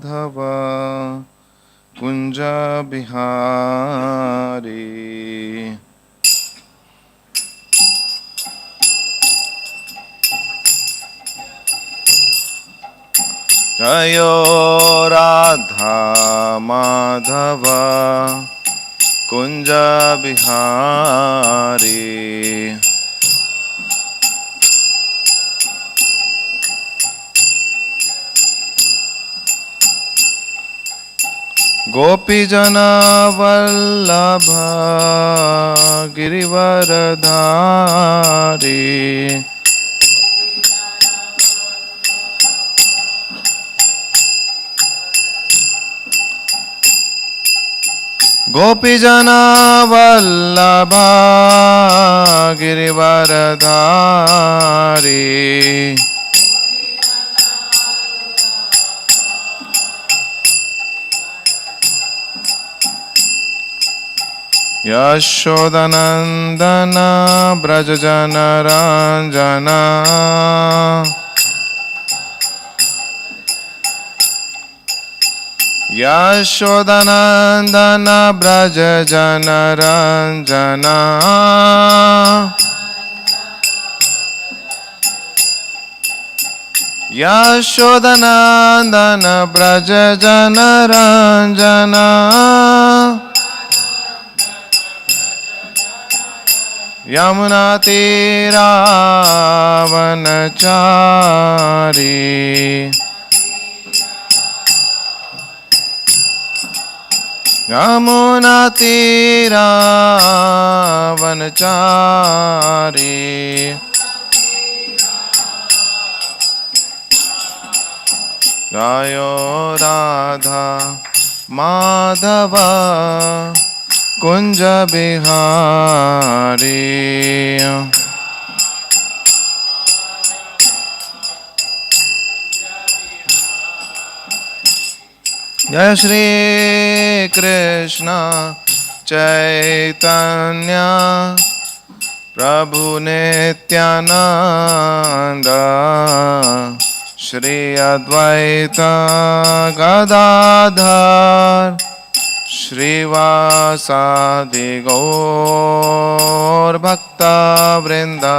धव कुंज बिहारी जयो राधा माधव कुंज बिहारी गोपी जन वल्लभ गिरिवरधारी गोपी जन वल्लभ गिरिवरधारी यशोदनंदन ब्रज जन रंजना यशोदनंदन ब्रज जन रंजना यशोदनंदन ब्रज जन रंजना यमुना तीरावनचारी यमुना तीरावनचारी गायो राधा माधव कुंज बिहारी जय श्री कृष्ण चैतन्य प्रभु नित्यानंद श्री अद्वैत गदाधर श्रीवासादि गौर भक्ता वृंदा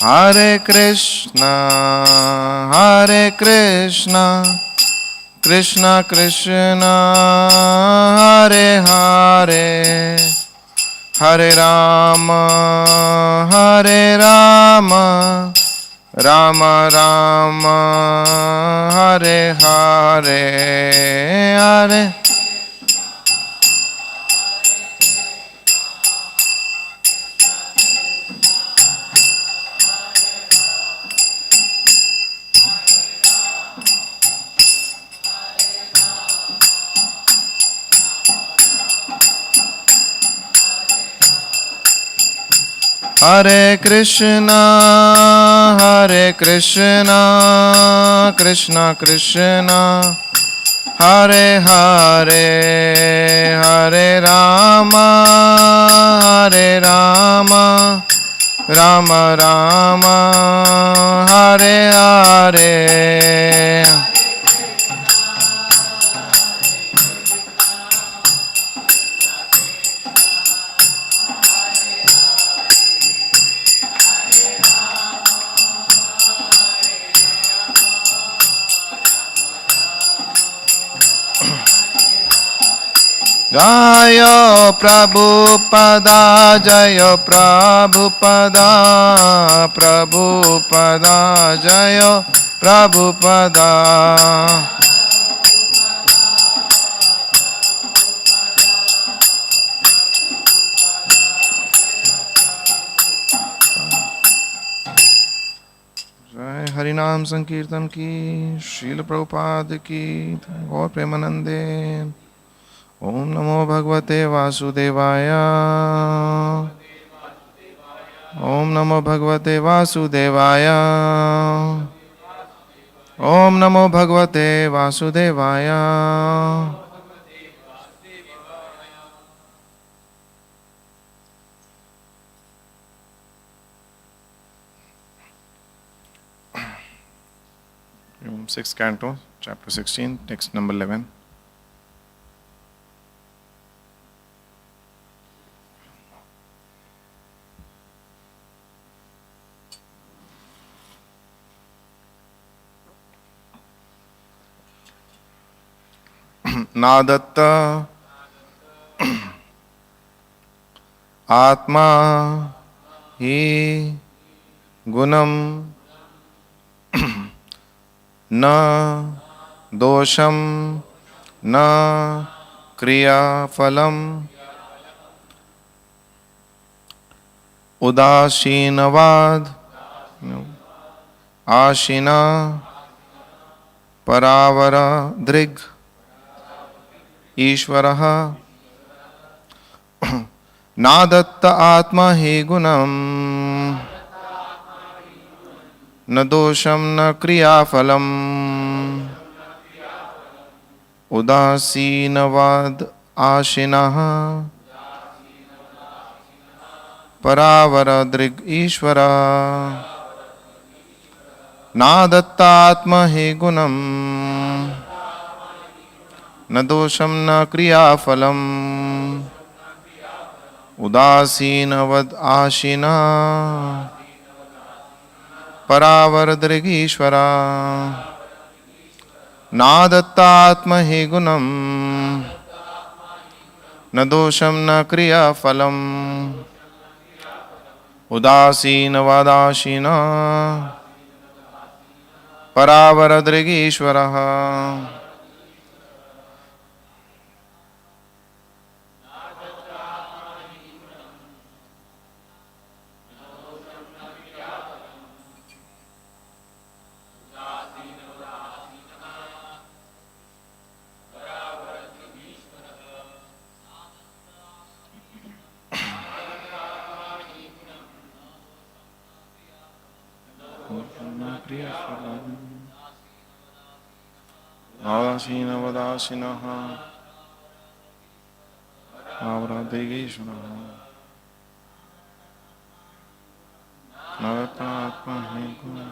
Hare Krishna Krishna Krishna Hare Hare Hare Rama Rama Rama Hare Hare Hare Hare Krishna Krishna Krishna Hare Hare Hare Rama Rama Rama Hare Hare Jayo Prabhupada Jayo Prabhupada Prabhupada Jayo Prabhupada जय हरिनाम संकीर्तन की, श्रील प्रभुपाद की, गौर प्रेमानंदे। Om Namo Bhagavate Vasudevaya. Om Namo Bhagavate Vasudevaya. Om Namo Bhagavate Vasudevaya. Sixth canto, chapter 16, text number 11. Nadatta Atma hi gunam na dosham na kriya phalam udashinavad ashina paravara drig Ishvaraha Nadatta Atma hi gunam na dosham na kriya phalam udasinavad ashinaha paravara drig Ishvara Nadatta Atma hi gunam न दोषम न क्रिया फलम उदासीनवद आशिना परावरदृगीश्वरा नादत्तात्म हि गुणम न दोषम न क्रिया फलम उदासीनवदाशिना परावरदृगीश्वरा Avrasinavadasinah Avradhigishvara Navatatma Hekuna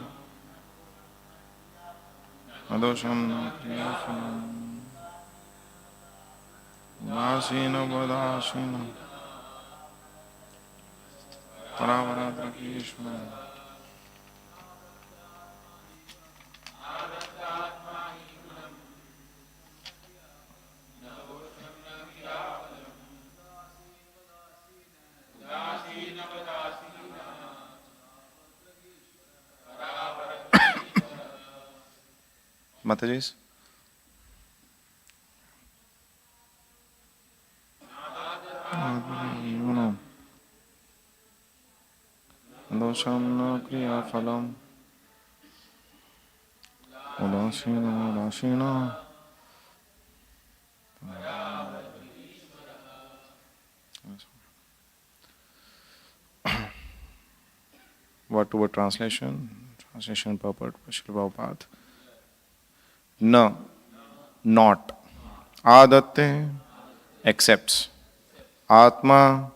Adosham Kriyasanam Vasinavadasina Paravaradhigishvara Mataji's. Dosham na kriya phalam udasina udasina Word to word translation purport Srila Prabhupada. Na, not. Adatte, accepts. Atma,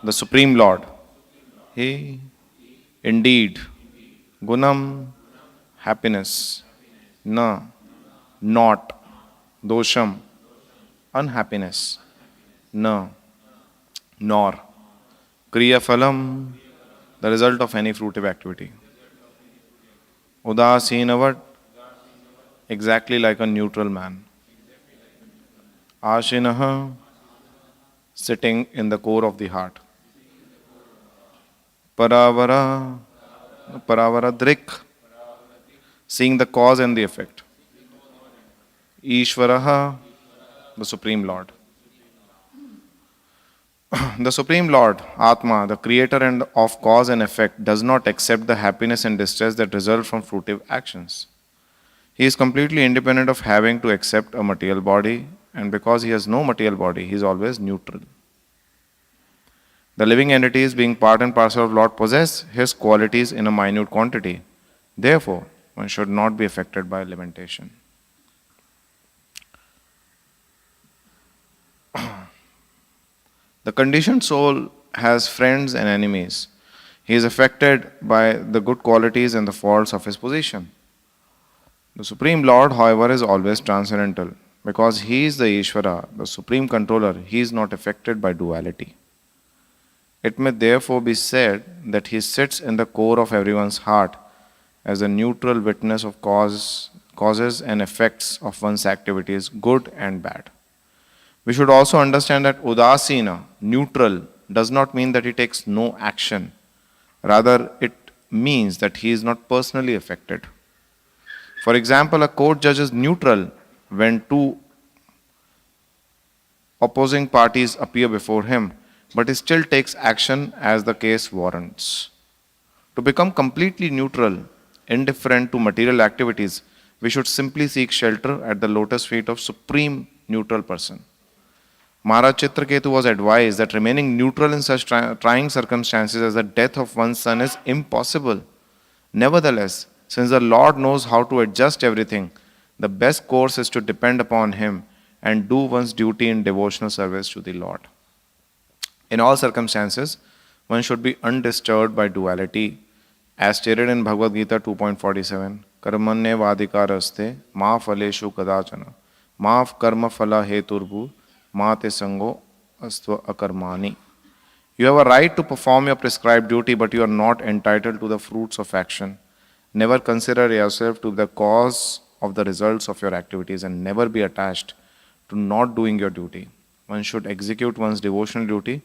the Supreme Lord. He, indeed. Gunam, happiness. Na, not. Dosham, unhappiness. Na, nor. Kriya phalam, the result of any fruitive activity. Udasinavat, exactly like a neutral man. Ashinaha, sitting in the core of the heart. Paravara, paravaradrik, seeing the cause and the effect. Ishvaraha, the Supreme Lord. The Supreme Lord, Atma, the creator and of cause and effect, does not accept the happiness and distress that result from fruitive actions. He is completely independent of having to accept a material body and because he has no material body, he is always neutral. The living entities, being part and parcel of Lord, possess his qualities in a minute quantity. Therefore, one should not be affected by limitation. The conditioned soul has friends and enemies. He is affected by the good qualities and the faults of his position. The Supreme Lord, however, is always transcendental. Because he is the Ishvara, the Supreme Controller, he is not affected by duality. It may therefore be said that he sits in the core of everyone's heart as a neutral witness of causes and effects of one's activities, good and bad. We should also understand that Udasina, neutral, does not mean that he takes no action. Rather, it means that he is not personally affected. For example, a court judge is neutral when two opposing parties appear before him, but he still takes action as the case warrants. To become completely neutral, indifferent to material activities, we should simply seek shelter at the lotus feet of Supreme Neutral Person. Maharaj Chitraketu was advised that remaining neutral in such trying circumstances as the death of one's son is impossible. Nevertheless, since the Lord knows how to adjust everything, the best course is to depend upon him and do one's duty in devotional service to the Lord. In all circumstances, one should be undisturbed by duality, as stated in Bhagavad Gita 2.47, Karmanye vadikaraste ma phaleshu kadachana ma karma phala heturbu ma te sango astva akarmani. You have a right to perform your prescribed duty, but you are not entitled to the fruits of action. Never consider yourself to be the cause of the results of your activities and never be attached to not doing your duty. One should execute one's devotional duty,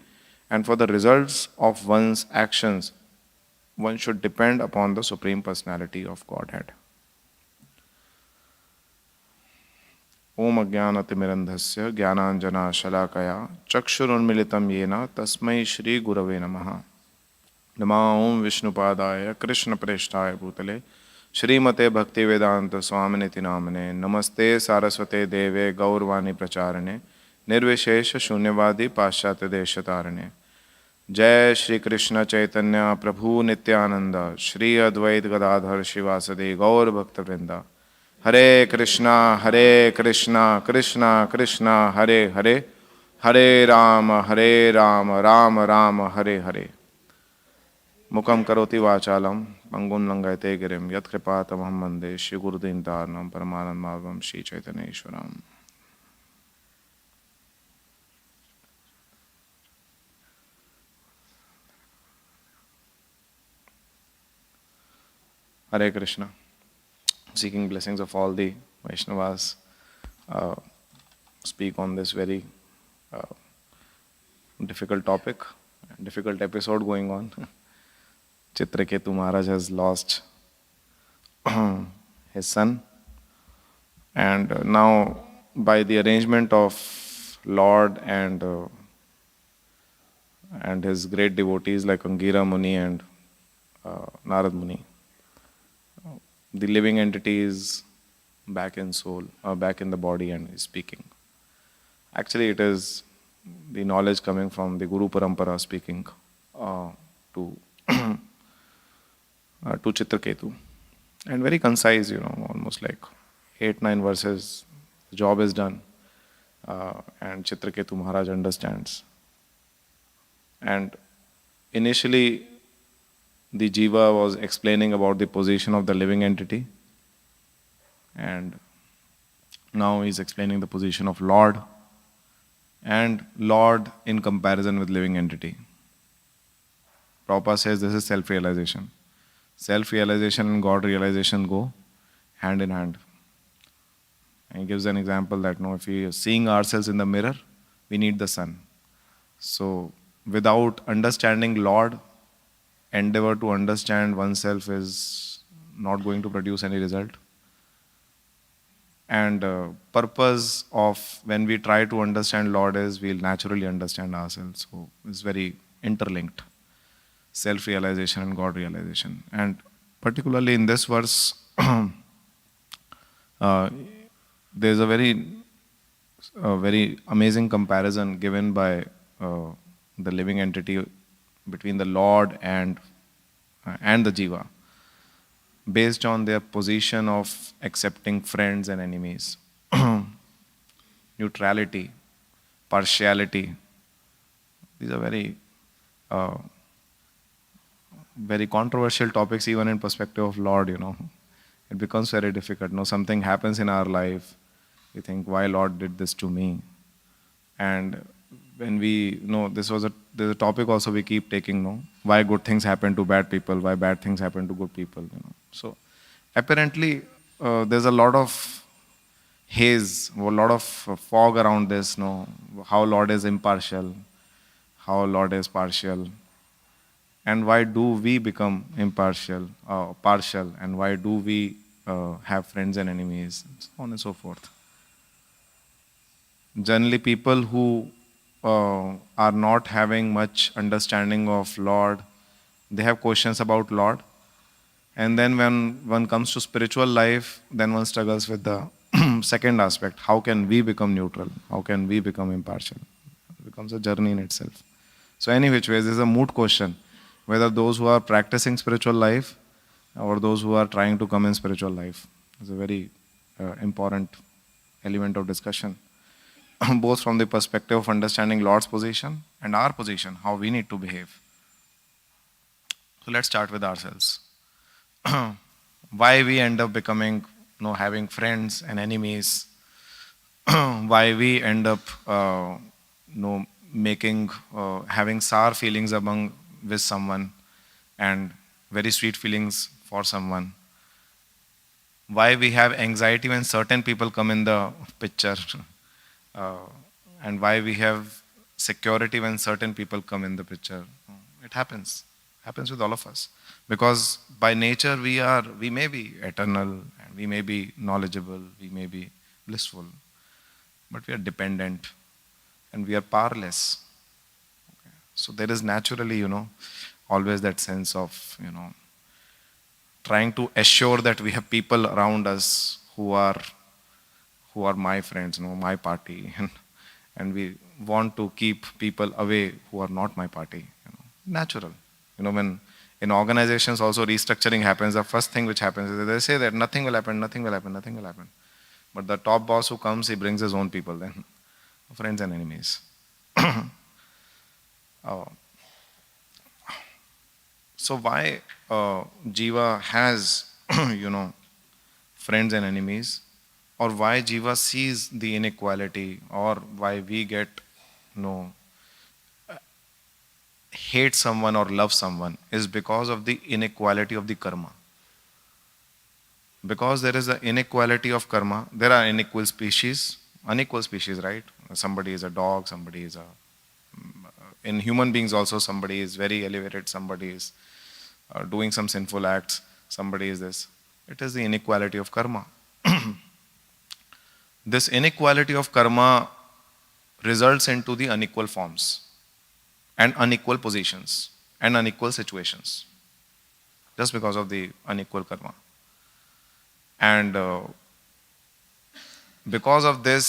and for the results of one's actions, one should depend upon the Supreme Personality of Godhead. Om Ajnanatimirandhasya Jnananjana Shalakaya Chakshurunmilitam Yena Tasmai Shri Gurave Namaha. Nama Om Vishnupadaya Krishna Preshtaya Bhutale Shrimate Bhaktivedanta Swaminiti Namane Namaste Saraswate Deve Gaurvani Pracharane Nirvishesha Shunyavadi Paschatya Deshatarane. Jai Shri Krishna Chaitanya Prabhu Nityananda Shri Advait Gadadhar Shivasade Gaur Bhakta Vrinda. Hare Krishna, Krishna Krishna, Hare Hare, Hare Rama, Rama Rama, Hare Hare. Mukam karoti vachalam, pangun langayate girim, yat kripatamaham mande, Shri Gurudin Dharnam, Paramanandmavam, Shri Chaitanya Ishwaram. Hare Krishna. Seeking blessings of all the Vaishnavas, speak on this very difficult topic, difficult episode going on. Chitraketu Maharaj has lost his son, and now by the arrangement of Lord and his great devotees like Angira Muni and Narad Muni, the living entity is back in soul, back in the body and is speaking. Actually, it is the knowledge coming from the Guru Parampara speaking to Chitraketu. And very concise, almost like 8-9 verses. The job is done. And Chitraketu Maharaj understands. And initially, the Jiva was explaining about the position of the living entity, and now he is explaining the position of Lord, and Lord in comparison with living entity. Prabhupada says this is self-realization. Self-realization and God realization go hand in hand. And he gives an example that if we are seeing ourselves in the mirror, we need the sun. So without understanding Lord, endeavor to understand oneself is not going to produce any result. And purpose of when we try to understand Lord is we'll naturally understand ourselves. So it's very interlinked. Self-realization and God realization. And particularly in this verse, there's a very a very amazing comparison given by the living entity between the Lord and the Jiva, based on their position of accepting friends and enemies, neutrality, partiality. These are uh, very controversial topics even in perspective of Lord. It becomes very difficult. Something happens in our life, we think, why Lord did this to me? And when we know there's a topic also we keep taking, why good things happen to bad people, why bad things happen to good people. So apparently there's a lot of haze, a lot of fog around this, how Lord is impartial, how Lord is partial, and why do we become partial, and why do we have friends and enemies, and so on and so forth. Generally, people who are not having much understanding of Lord, they have questions about Lord. And then when one comes to spiritual life, then one struggles with the second aspect. How can we become neutral? How can we become impartial? It becomes a journey in itself. So any which ways, this is a moot question, whether those who are practicing spiritual life or those who are trying to come in spiritual life. It's a very important element of discussion, both from the perspective of understanding Lord's position and our position, how we need to behave. So let's start with ourselves. Why we end up becoming, having friends and enemies, why we end up, making, having sour feelings with someone and very sweet feelings for someone, why we have anxiety when certain people come in the picture, and why we have security when certain people come in the picture. It happens with all of us, because by nature we may be eternal, and we may be knowledgeable, we may be blissful, but we are dependent and we are powerless. Okay. So there is naturally, always that sense of, trying to assure that we have people around us who are my friends, my party, and we want to keep people away who are not my party. Natural. When in organizations also restructuring happens, the first thing which happens is that they say that nothing will happen. But the top boss who comes, he brings his own people then, friends and enemies. So why Jiva has, friends and enemies, or why Jiva sees the inequality, or why we get, hate someone or love someone, is because of the inequality of the karma. Because there is an inequality of karma, there are unequal species, right? Somebody is a dog, somebody is in human beings also, somebody is very elevated, somebody is doing some sinful acts, somebody is this. It is the inequality of karma. This inequality of karma results into the unequal forms and unequal positions and unequal situations, just because of the unequal karma. And because of this,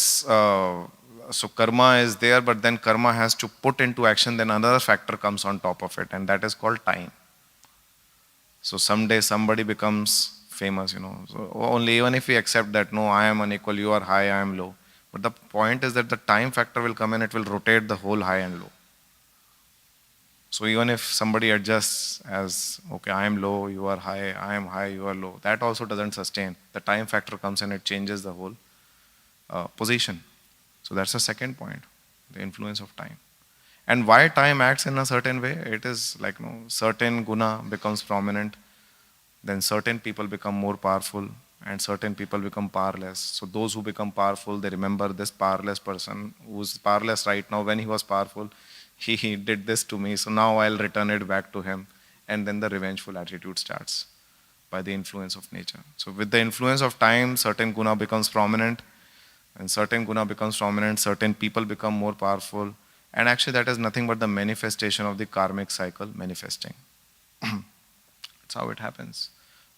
so karma is there, but then karma has to put into action, then another factor comes on top of it, and that is called time. So someday somebody becomes famous, So only even if we accept that, no, I am unequal, you are high, I am low. But the point is that the time factor will come and it will rotate the whole high and low. So even if somebody adjusts as, okay, I am low, you are high, I am high, you are low, that also doesn't sustain. The time factor comes and it changes the whole position. So that's the second point, the influence of time. And why time acts in a certain way? It is like, certain guna becomes prominent, then certain people become more powerful, and certain people become powerless. So those who become powerful, they remember this powerless person who's powerless right now. When he was powerful, he did this to me, so now I'll return it back to him. And then the revengeful attitude starts by the influence of nature. So with the influence of time, certain guna becomes prominent, and certain guna becomes prominent, certain people become more powerful. And actually that is nothing but the manifestation of the karmic cycle manifesting. That's how it happens.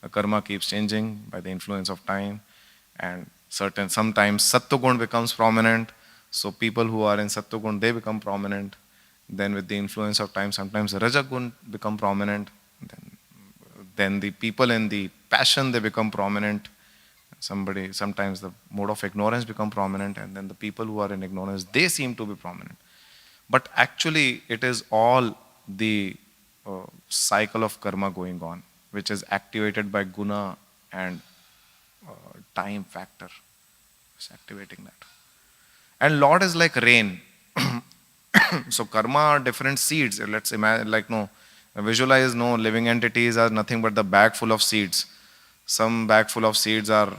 The karma keeps changing by the influence of time, and sometimes sattva gun becomes prominent, So people who are in Sattvagun, they become prominent. Then with the influence of time, sometimes Rajagun become prominent. Then the people in the passion, they become prominent. Sometimes the mode of ignorance become prominent, and then the people who are in ignorance, they seem to be prominent. But actually, it is all the cycle of karma going on, which is activated by guna and time factor. It's activating that. And Lord is like rain. So karma are different seeds. Let's imagine, visualize, living entities are nothing but the bag full of seeds. Some bag full of seeds are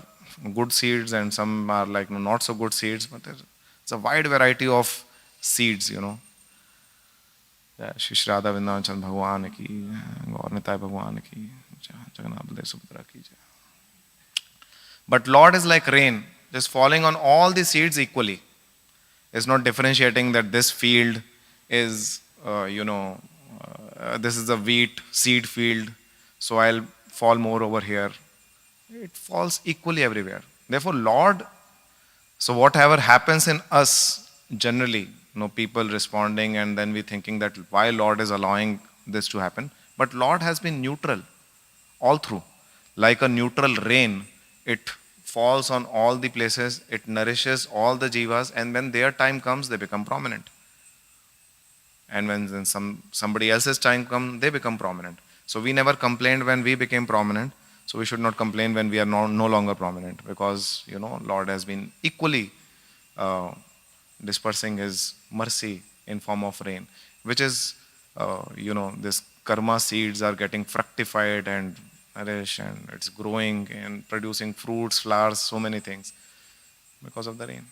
good seeds, and some are not so good seeds, but it's a wide variety of seeds, Shri Shri Radha Vrindavan Chand Bhagwan ki, Gaur Nitai Bhagwan ki, Jagannath Baldev Subhadra ki jai. But Lord is like rain, just falling on all the seeds equally. It's not differentiating that this field is, this is a wheat seed field, so I'll fall more over here. It falls equally everywhere. Therefore, Lord, so whatever happens in us, generally, people responding, and then we thinking that why Lord is allowing this to happen. But Lord has been neutral all through. Like a neutral rain, it falls on all the places, it nourishes all the jivas, and when their time comes, they become prominent. And when then somebody else's time comes, they become prominent. So we never complained when we became prominent. So we should not complain when we are no longer prominent, because Lord has been equally dispersing His mercy in form of rain, which is this karma seeds are getting fructified and nourished, and it's growing and producing fruits, flowers, so many things because of the rain.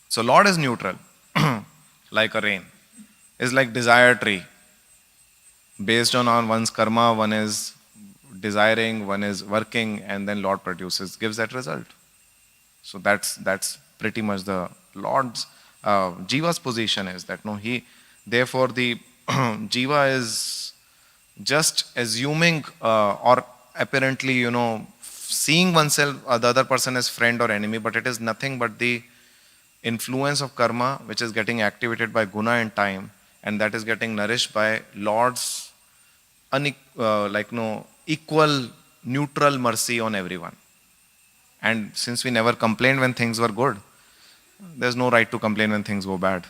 So Lord is neutral, like a rain. Is like desire tree. Based on one's karma, one is desiring, one is working, and then Lord produces, gives that result. So that's pretty much the Lord's Jiva's position is that therefore the Jiva is just assuming or apparently seeing oneself, the other person as friend or enemy, but it is nothing but the influence of karma which is getting activated by guna and time, and that is getting nourished by Lord's equal neutral mercy on everyone. And since we never complained when things were good, there's no right to complain when things go bad.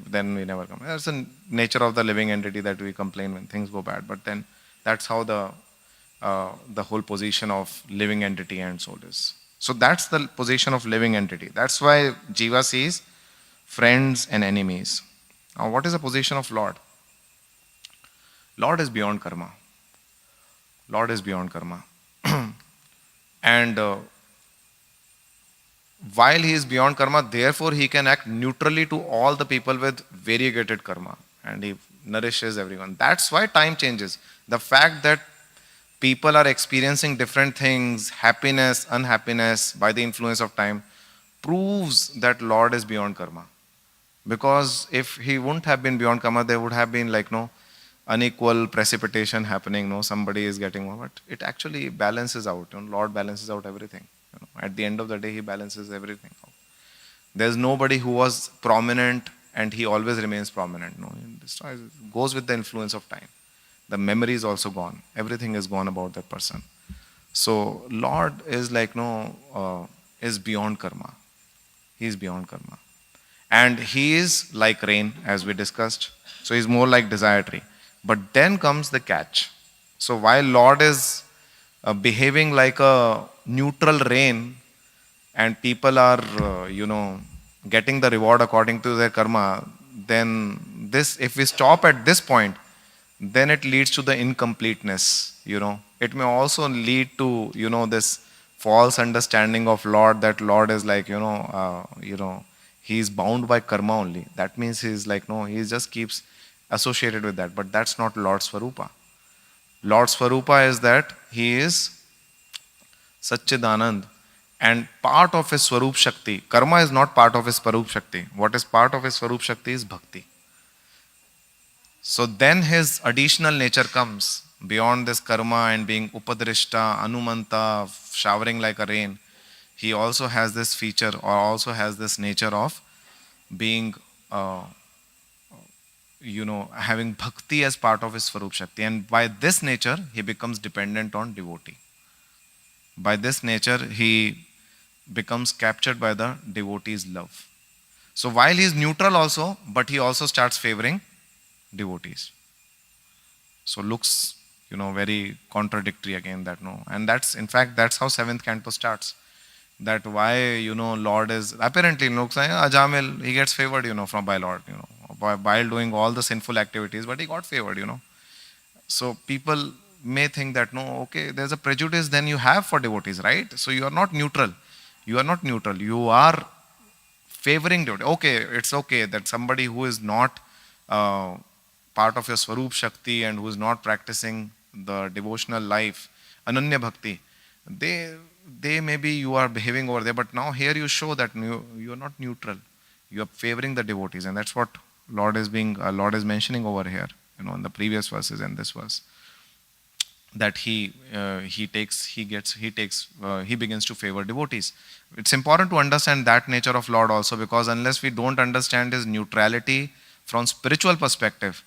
Then we never complain. That's the nature of the living entity, that we complain when things go bad. But then that's how the whole position of living entity and soul is. So that's the position of living entity. That's why Jiva sees friends and enemies. Now what is the position of Lord? Lord is beyond karma. Lord is beyond karma. And while He is beyond karma, therefore He can act neutrally to all the people with variegated karma, and He nourishes everyone. That's why time changes. The fact that people are experiencing different things, happiness, unhappiness, by the influence of time, proves that Lord is beyond karma. Because if He wouldn't have been beyond karma, there would have been unequal precipitation happening, somebody is getting more, but it actually balances out. Lord balances out everything. At the end of the day, He balances everything out. There's nobody who was prominent and he always remains prominent. It goes with the influence of time. The memory is also gone. Everything is gone about that person. So Lord is is beyond karma. He is beyond karma. And He is like rain, as we discussed. So He's more like desire tree. But then comes the catch. So while Lord is behaving like a neutral rain, and people are, getting the reward according to their karma, then if we stop at this point, then it leads to the incompleteness. It may also lead to, this false understanding of Lord, that Lord is He's bound by karma only. That means He's He just keeps associated with that. But that's not Lord's Swarupa. Lord's Swarupa is that He is Satchidanand, and part of His Swarup Shakti. Karma is not part of His Swarup Shakti. What is part of His Swarup Shakti is Bhakti. So then His additional nature comes beyond this karma and being Upadrishta, Anumanta, showering like a rain. he also has this feature or also has this nature of being, having bhakti as part of his Swarup Shakti. And by this nature, he becomes dependent on devotee. By this nature, he becomes captured by the devotee's love. So while he is neutral also, but he also starts favoring devotees. So looks, very contradictory again that no. And that's, in fact, that's how 7th canto starts. That why, Lord is, apparently looks like Ajamil, he gets favored, from by Lord, while doing all the sinful activities, but he got favored, So people may think that no, okay, there's a prejudice then you have for devotees, right? So you are not neutral. You are not neutral. You are favoring devotee. Okay, it's okay that somebody who is not part of your Swarup Shakti and who is not practicing the devotional life, Ananya Bhakti, they maybe you are behaving over there, but now here you show that you are not neutral. You are favoring the devotees, and that's what Lord is mentioning over here, in the previous verses and this verse. That he begins to favor devotees. It's important to understand that nature of Lord also, because unless we don't understand his neutrality from spiritual perspective,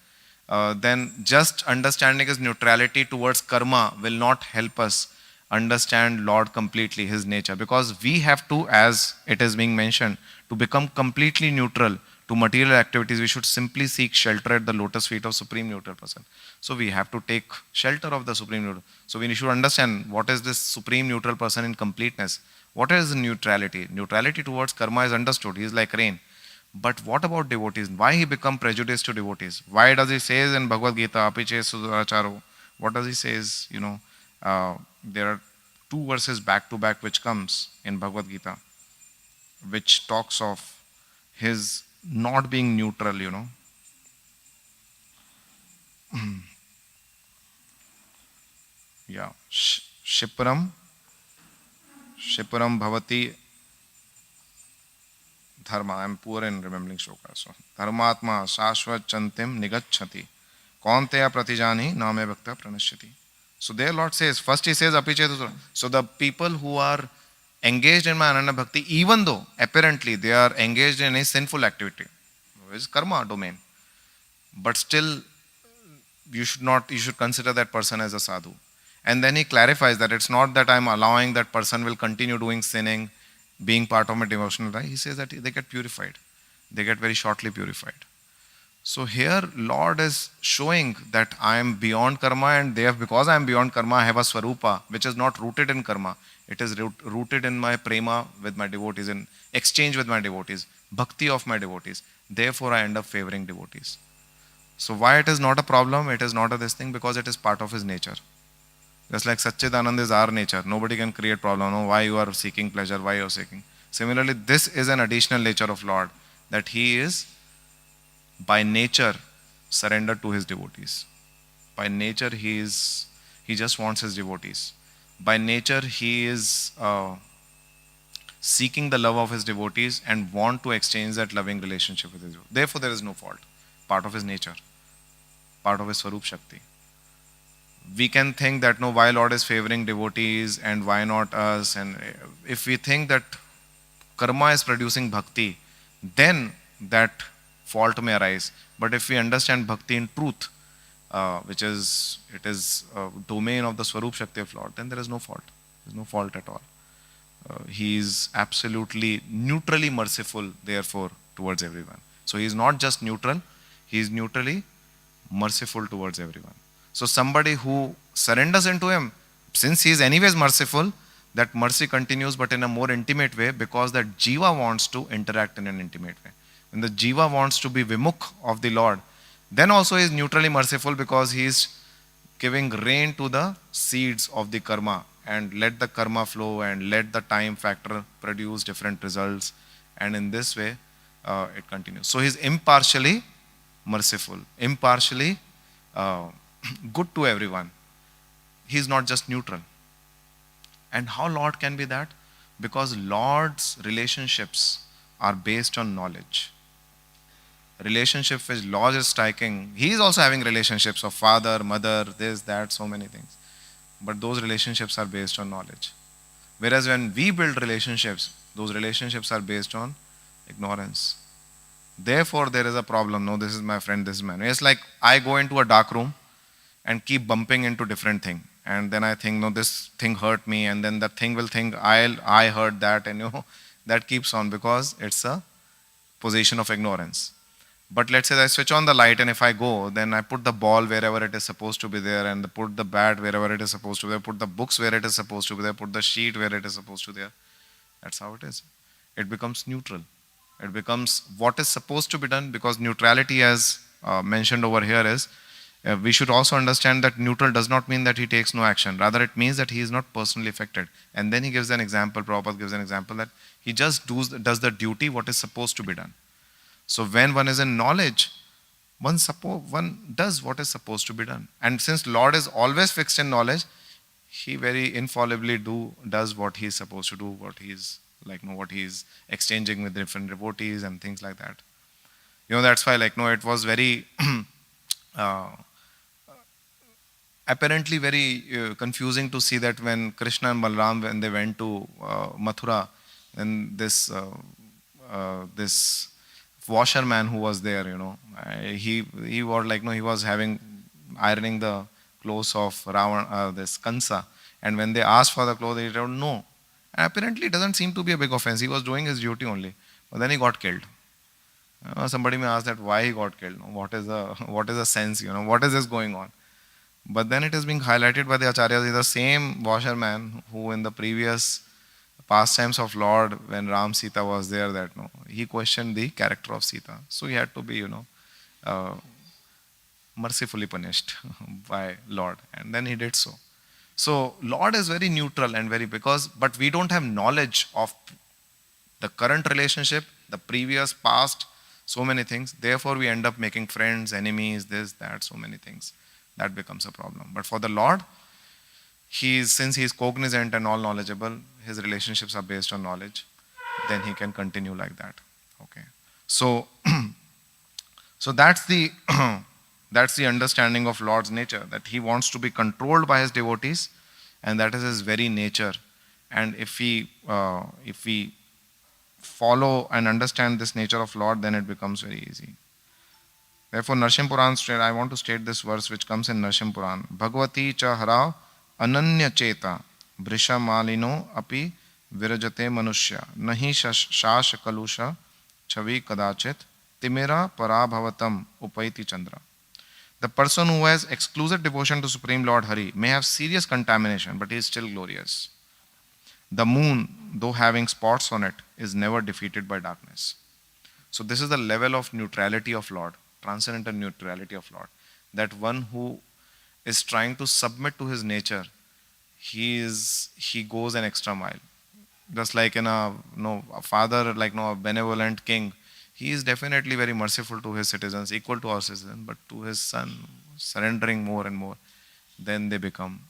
then just understanding his neutrality towards karma will not help us understand Lord completely, his nature. Because we have to, as it is being mentioned, to become completely neutral to material activities, we should simply seek shelter at the lotus feet of Supreme Neutral Person. So we have to take shelter of the Supreme Neutral. So we should understand what is this Supreme Neutral Person in completeness. What is neutrality? Neutrality towards karma is understood. He is like rain. But what about devotees? Why he become prejudiced to devotees? Why does he say in Bhagavad Gita, Apiche Sudacharo? What does he say? There are 2 verses back to back which comes in Bhagavad Gita, which talks of his not being neutral, Yeah. Shiparam bhavati dharma. I'm poor in remembering shlokas. So, dharmatma shashvat chantim nigacchati. Kaunteya pratijani name bhakta pranashyati. So there Lord says, first he says apichetu. So the people who are engaged in my Ananya Bhakti, even though apparently they are engaged in a sinful activity, which is karma domain, but still you should consider that person as a sadhu. And then he clarifies that it's not that I'm allowing that person will continue doing sinning, being part of my devotional life. He says that they get purified. They get very shortly purified. So here Lord is showing that I am beyond karma, and because I am beyond karma, I have a swarupa which is not rooted in karma. It is rooted in my prema with my devotees, in exchange with my devotees, bhakti of my devotees. Therefore I end up favoring devotees. So why it is not a problem? It is not this thing because it is part of his nature. Just like Satchidanand is our nature. Nobody can create problem. No, why you are seeking pleasure, why you are seeking. Similarly, this is an additional nature of Lord, that he is by nature surrendered to his devotees. By nature he just wants his devotees. By nature he is seeking the love of his devotees and want to exchange that loving relationship with his devotees. Therefore there is no fault. Part of his nature. Part of his Swarup Shakti. We can think that no, why Lord is favoring devotees and why not us? And if we think that karma is producing bhakti, then that fault may arise. But if we understand bhakti in truth, it is a domain of the Swarup Shakti of Lord, then there is no fault. There is no fault at all. He is absolutely neutrally merciful, therefore, towards everyone. So he is not just neutral, he is neutrally merciful towards everyone. So somebody who surrenders into him, since he is anyways merciful, that mercy continues but in a more intimate way, because that jiva wants to interact in an intimate way. When the jiva wants to be vimukh of the Lord, then also he is neutrally merciful, because he is giving rain to the seeds of the karma, and let the karma flow and let the time factor produce different results, and in this way it continues. So he is impartially merciful, impartially good to everyone. He is not just neutral. And how Lord can be that? Because Lord's relationships are based on knowledge. Relationship which Lord is striking, he is also having relationships of father, mother, this, that, so many things. But those relationships are based on knowledge. Whereas when we build relationships, those relationships are based on ignorance. Therefore, there is a problem. No, this is my friend, this is my. It's like I go into a dark room and keep bumping into different thing, and then I think, no, this thing hurt me, and then the thing will think I heard that, and that keeps on because it's a position of ignorance. But let's say I switch on the light, and if I go, then I put the ball wherever it is supposed to be there, and put the bat wherever it is supposed to be there, put the books where it is supposed to be there, put the sheet where it is supposed to be there. That's how it is. It becomes neutral. It becomes what is supposed to be done, because neutrality, as mentioned over here, is we should also understand that neutral does not mean that he takes no action. Rather, it means that he is not personally affected. And then he gives an example, Prabhupada gives an example that he just does the duty what is supposed to be done. So when one is in knowledge, one does what is supposed to be done. And since Lord is always fixed in knowledge, he very infallibly does what he is supposed to do, what he is what he is exchanging with different devotees and things like that. That's why it was very apparently very confusing to see that when Krishna and Balaram, when they went to Mathura, then this washerman who was there, he was he was ironing the clothes of Ravan, this Kansa, and when they asked for the clothes, he told no. And apparently it doesn't seem to be a big offense. He was doing his duty only, but then he got killed. Somebody may ask that why he got killed. What is the sense? What is this going on? But then it is being highlighted by the acharyas. He is the same washerman who in the previous pastimes of Lord, when Ram Sita was there, that he questioned the character of Sita. So he had to be mercifully punished by Lord, and then he did so. So Lord is very neutral and but we don't have knowledge of the current relationship, the previous, past, so many things. Therefore we end up making friends, enemies, this, that, so many things. That becomes a problem. But for the Lord, since he is cognizant and all knowledgeable, his relationships are based on knowledge, then he can continue like that. Okay. So so that's the that's the understanding of Lord's nature, that he wants to be controlled by his devotees, and that is his very nature. And if we follow and understand this nature of Lord, then it becomes very easy. Therefore, Narsimha Puran, I want to state this verse which comes in Narsimha Puran. Bhagavati cha hara ananya cheta brisha malino api virajate manushya nahi shash kalusha chavi kadachit timera parabhavatam upaiti chandra. The person who has exclusive devotion to Supreme Lord Hari may have serious contamination, but he is still glorious. The moon, though having spots on it, is never defeated by darkness. So this is the level of neutrality of Lord, transcendental neutrality of Lord. That one who is trying to submit to his nature, he goes an extra mile. Just like in a father, a benevolent king, he is definitely very merciful to his citizens, equal to our citizens, but to his son, surrendering more and more, then they become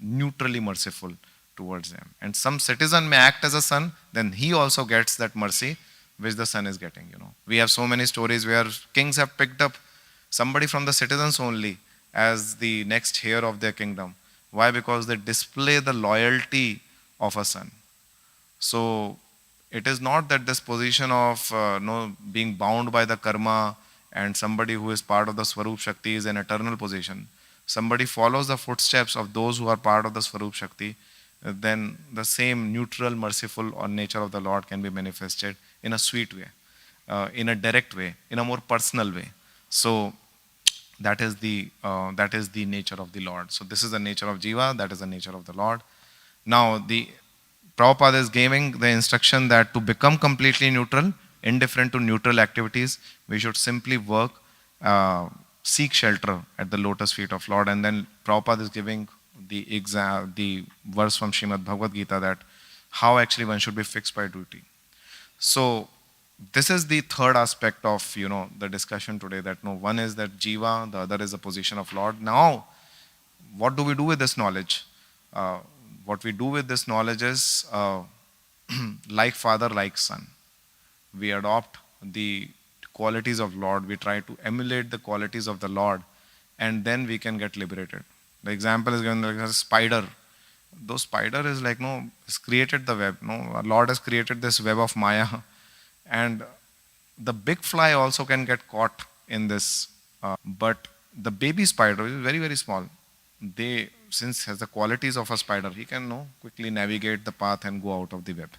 neutrally merciful towards them. And some citizen may act as a son, then he also gets that mercy which the son is getting. We have so many stories where kings have picked up somebody from the citizens only as the next heir of their kingdom. Why? Because they display the loyalty of a son. So it is not that this position of being bound by the karma and somebody who is part of the Swarup Shakti is an eternal position. Somebody follows the footsteps of those who are part of the Swarup Shakti, then the same neutral, merciful nature of the Lord can be manifested in a sweet way, in a direct way, in a more personal way. So that is the nature of the Lord. So this is the nature of Jiva, that is the nature of the Lord. Now the Prabhupada is giving the instruction that to become completely neutral, indifferent to neutral activities, we should simply work, seek shelter at the lotus feet of Lord. And then Prabhupada is giving the verse from Srimad Bhagavad Gita that how actually one should be fixed by duty. So this is the third aspect of the discussion today, that one is that Jiva, the other is the position of Lord. Now, what do we do with this knowledge? What we do with this knowledge is like father, like son. We adopt the qualities of Lord. We try to emulate the qualities of the Lord, and then we can get liberated. The example is given like a spider. Those spider is like, no, has created the web. No, our Lord has created this web of Maya, and the big fly also can get caught in this. But the baby spider is very, very small. They, since has the qualities of a spider, he can quickly navigate the path and go out of the web.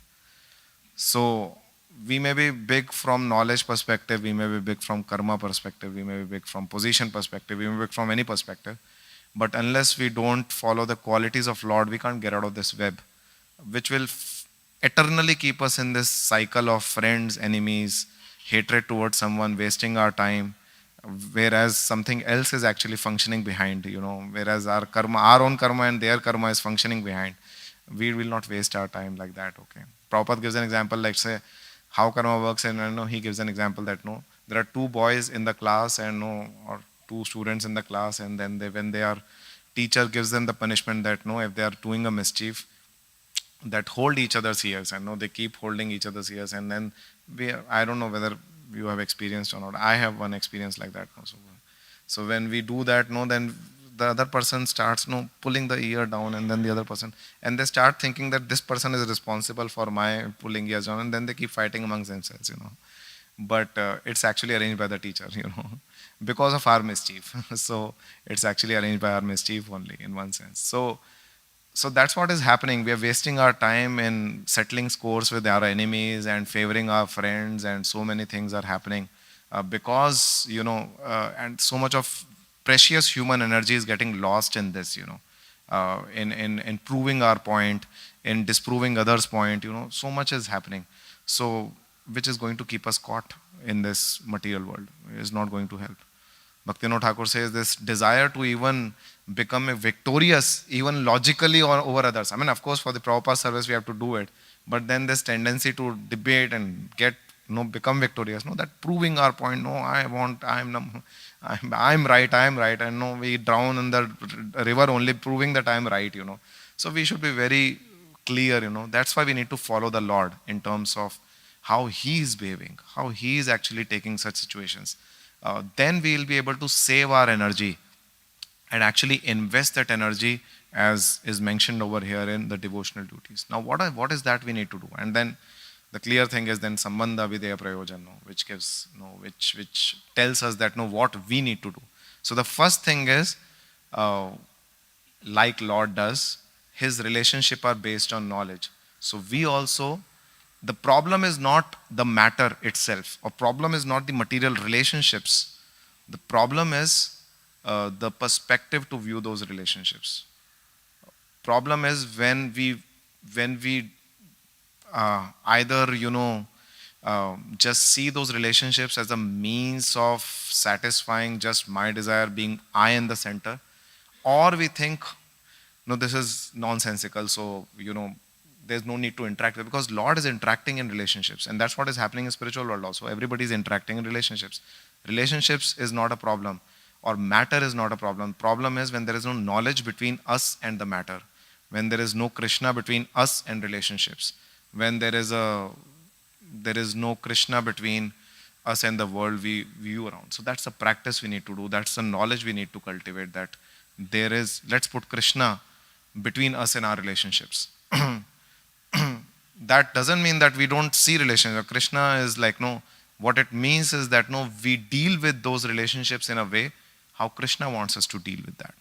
So we may be big from knowledge perspective, we may be big from karma perspective, we may be big from position perspective, we may be big from any perspective. But unless we don't follow the qualities of Lord, we can't get out of this web, which will eternally keep us in this cycle of friends, enemies, hatred towards someone, wasting our time, whereas something else is actually functioning behind, whereas our karma, our own karma and their karma is functioning behind. We will not waste our time like that, okay? Prabhupada gives an example, like say, how karma works, and he gives an example that there are two boys in the class and or two students in the class, and then when they are, teacher gives them the punishment that if they are doing a mischief, that hold each other's ears, and they keep holding each other's ears, and then I don't know whether you have experienced or not. I have one experience like that. So when we do that, then the other person starts pulling the ear down, and then the other person, and they start thinking that this person is responsible for my pulling ears down, and then they keep fighting amongst themselves, But it's actually arranged by the teacher, because of our mischief. So it's actually arranged by our mischief only, in one sense. So that's what is happening. We are wasting our time in settling scores with our enemies and favoring our friends, and so many things are happening because, and so much of precious human energy is getting lost in this, in proving our point, in disproving others' point, so much is happening. So, which is going to keep us caught in this material world, is not going to help. Bhaktivinoda Thakur says this desire to even become a victorious, even logically or over others. I mean, of course, for the Prabhupada service, we have to do it. But then this tendency to debate and get, become victorious, that proving our point, I'm right, and we drown in the river only proving that I'm right, So we should be very clear, That's why we need to follow the Lord in terms of how He is behaving, how He is actually taking such situations. Then we will be able to save our energy and actually invest that energy as is mentioned over here in the devotional duties. Now what is that we need to do? And then the clear thing is then Sambandha Videya Prayojan, which gives, which tells us that what we need to do. So the first thing is, like Lord does, His relationship are based on knowledge. So we also, the problem is not the matter itself, or problem is not the material relationships. The problem is the perspective to view those relationships. Problem is when we either just see those relationships as a means of satisfying just my desire, being I in the center, or we think no, this is nonsensical, so there's no need to interact with, because Lord is interacting in relationships, and that's what is happening in spiritual world also. Everybody is interacting in relationships. Relationships is not a problem, or matter is not a problem. Problem is when there is no knowledge between us and the matter, when there is no Krishna between us and relationships, when there is no Krishna between us and the world we view around. So that's the practice we need to do. That's the knowledge we need to cultivate, that there is, let's put Krishna between us and our relationships. That doesn't mean that we don't see relationships. Krishna is like, no, what it means is that we deal with those relationships in a way how Krishna wants us to deal with that.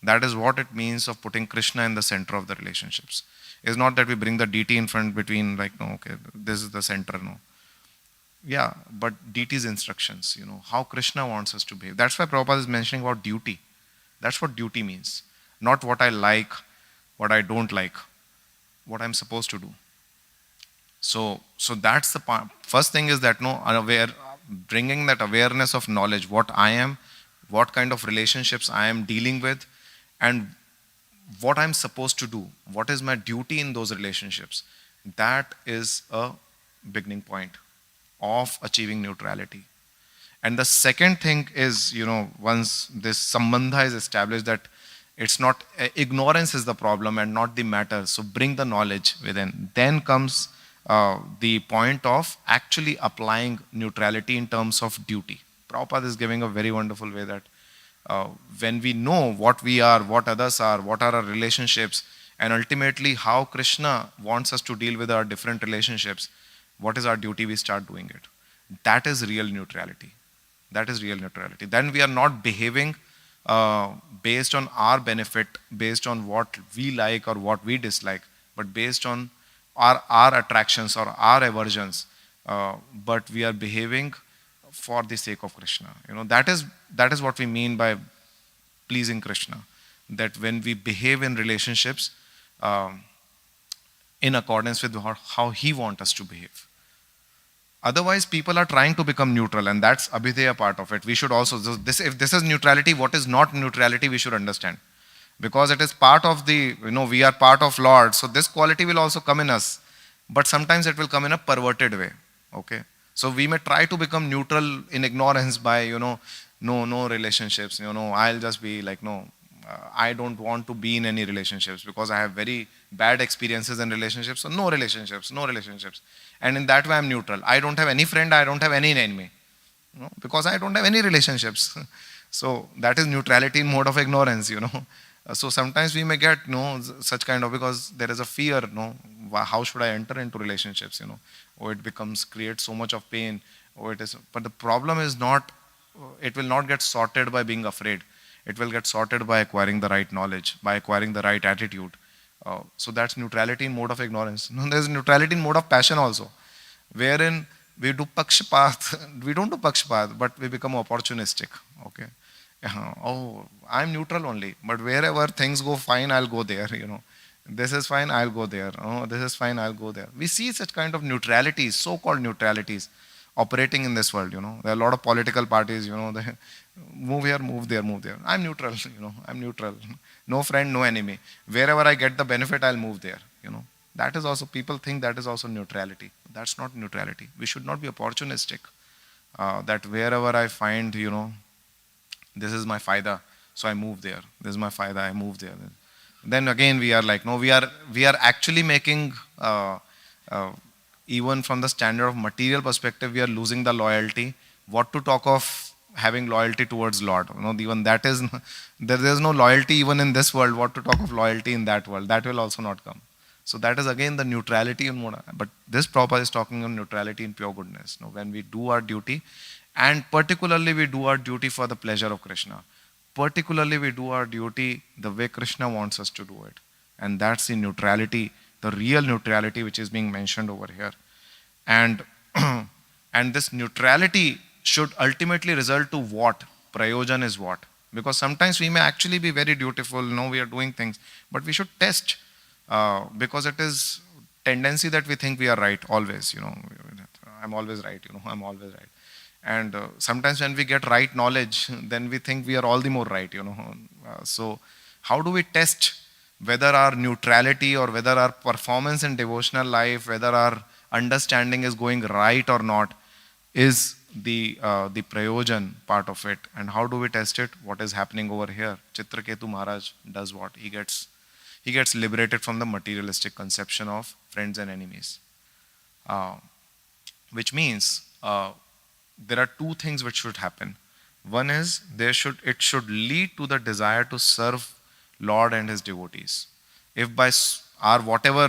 That is what it means of putting Krishna in the center of the relationships. It's not that we bring the deity in front between, like, no, okay, this is the center, no. Yeah, but deity's instructions, how Krishna wants us to behave. That's why Prabhupada is mentioning about duty. That's what duty means. Not what I like, what I don't like, what I'm supposed to do. So that's the first thing is that bringing that awareness of knowledge, what I am, what kind of relationships I am dealing with, and what I'm supposed to do, what is my duty in those relationships. That is a beginning point of achieving neutrality. And the second thing is, once this sambandha is established, that it's not ignorance is the problem and not the matter. So bring the knowledge within. Then comes the point of actually applying neutrality in terms of duty. Prabhupada is giving a very wonderful way that when we know what we are, what others are, what are our relationships, and ultimately how Krishna wants us to deal with our different relationships, what is our duty, we start doing it. That is real neutrality. That is real neutrality. Then we are not behaving based on our benefit, based on what we like or what we dislike, but based on our attractions or our aversions. But we are behaving for the sake of Krishna. That is what we mean by pleasing Krishna. That when we behave in relationships in accordance with how He wants us to behave. Otherwise, people are trying to become neutral, and that's abhideya part of it. We should also, if this is neutrality, what is not neutrality, we should understand. Because it is part of we are part of Lord, so this quality will also come in us. But sometimes it will come in a perverted way. Okay? So we may try to become neutral in ignorance by, no relationships. I'll just be like, no, I don't want to be in any relationships because I have very bad experiences in relationships. So no relationships. And in that way I'm neutral. I don't have any friend, I don't have any enemy. Because I don't have any relationships. So that is neutrality in mode of ignorance, So sometimes we may get such kind of, because there is a fear, how should I enter into relationships, or it creates so much of pain, but the problem is not, it will not get sorted by being afraid. It will get sorted by acquiring the right knowledge, by acquiring the right attitude. So that's neutrality in mode of ignorance. There's neutrality in mode of passion also, wherein we do pakshapat. We don't do pakshapat, but we become opportunistic. Okay. Oh, I'm neutral only, but wherever things go fine, I'll go there. This is fine, I'll go there. Oh, this is fine, I'll go there. We see such kind of neutralities, so-called neutralities, operating in this world. There are a lot of political parties. They move here, move there, move there. I'm neutral. I'm neutral. No friend, no enemy. Wherever I get the benefit, I'll move there. That is also, people think that is also neutrality. That's not neutrality. We should not be opportunistic. That wherever I find, this is my faida, so I move there. This is my faida, I move there. Then again we are like, no, we are actually making, even from the standard of material perspective, we are losing the loyalty. What to talk of having loyalty towards Lord? Even that is, there is no loyalty even in this world. What to talk of loyalty in that world? That will also not come. So that is again the neutrality in Mona. But this Prabhupada is talking on neutrality in pure goodness. When we do our duty, and particularly we do our duty for the pleasure of Krishna. Particularly we do our duty the way Krishna wants us to do it. And that's the neutrality, the real neutrality which is being mentioned over here. And, and this neutrality should ultimately result to what? Prayojan is what? Because sometimes we may actually be very dutiful, we are doing things, but we should test, because it is tendency that we think we are right always, I'm always right, I'm always right. And sometimes when we get right knowledge, then we think we are all the more right, So how do we test whether our neutrality or whether our performance in devotional life, whether our understanding is going right or not, is the prayojan part of it. And how do we test it? What is happening over here? Chitraketu Maharaj does what? He gets liberated from the materialistic conception of friends and enemies. Which means, there are two things which should happen. One is, it should lead to the desire to serve Lord and His devotees. If by our whatever,